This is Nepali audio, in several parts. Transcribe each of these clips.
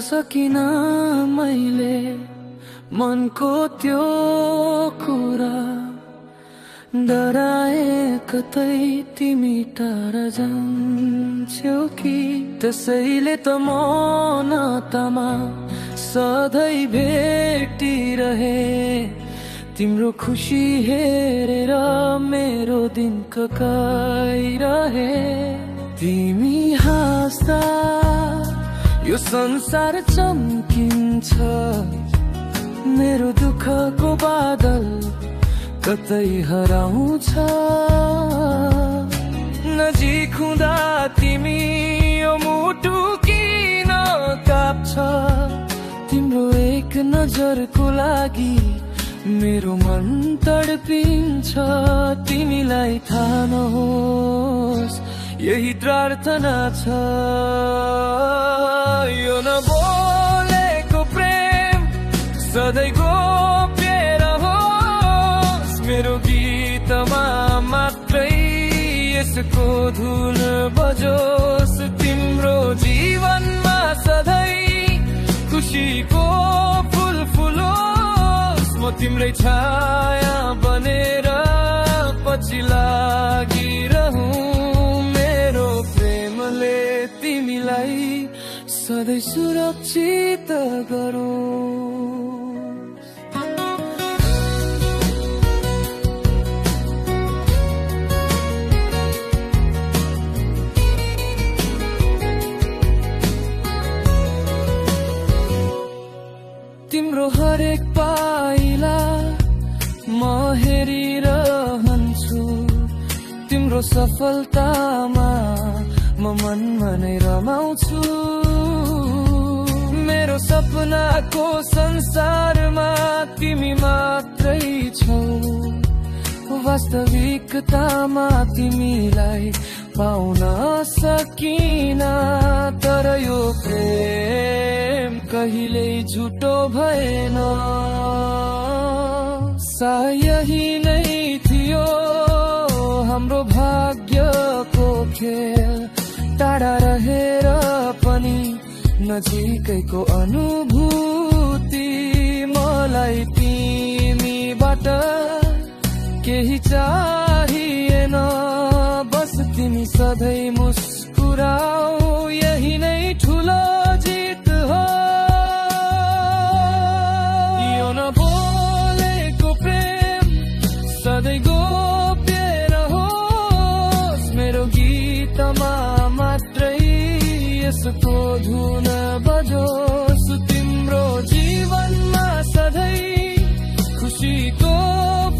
सकिन मैले मनको त्यो कुरा, डराए कतै तिमी टाढा जान्छौ कि। त्यसैले त म नातामा सधैँ भेटिरहे, तिम्रो खुसी हेरेर मेरो दिन ककाइरहे। तिमी हाँस्दा यो संसार चम्किन्छ, मेरो दुःखको बादल कतै हराउँछ। नजिक हुँदा तिमी यो मुटु किन काप्छ, तिम्रो एक नजरको लागि मेरो मन तडपिन्छ। तिमीलाई थाहा नहोस् यही प्रार्थना छ, यो नबोलेको प्रेम सधैँ गोप्य रहोस्। मेरो गीतमा मात्रै यसको धुन बजोस्। तिम्रो जीवनमा सधैँ खुसीको फुल फुलोस्। म तिम्रै छाया बनेर पछि लागिरहूँ। मेरो प्रेमले तिमीलाई सधैँ सुरक्षित गरोस्। तिम्रो हरेक पाइला म हेरिरहन्छु, तिम्रो सफलतामा म मनमा नै रमाउँछु। मेरो सपनाको संसारमा तिमी मात्रै छौ, वास्तविकतामा तिमीलाई पाउन सकिन। तर यो प्रेम कहिल्यै झुटो भएन, सायद यही नै थियो हाम्रो भाग्यको खेल। टाढा रहेर पनि नजिकैको अनुभूति, मलाई तिमीबाट केही चाहिएन, बस तिमी सधैँ मुस्कुराऊ, यही नै ठुलो जित हो। यो नबोलेको प्रेम सधैँ गोप्य रहोस्। मेरो गीतमा मात्रै यसको धुन बजोस्। तिम्रो जीवनमा सधैँ खुसीको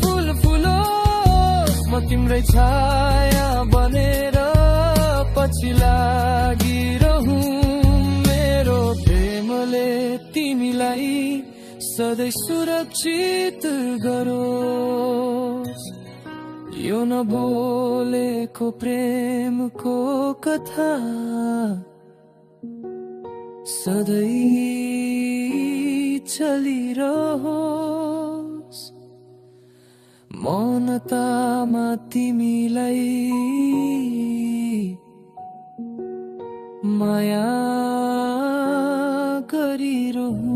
फुल फुलोस्। म तिम्रै छाया बनेर पछि लागिरहूँ। मेरो प्रेमले तिमीलाई सधैँ सुरक्षित गरोस्। यो नबोलेको प्रेमको कथा सधैँ चलिरहोस्। मौनतामा तिमीलाई माया गरिरहूँ।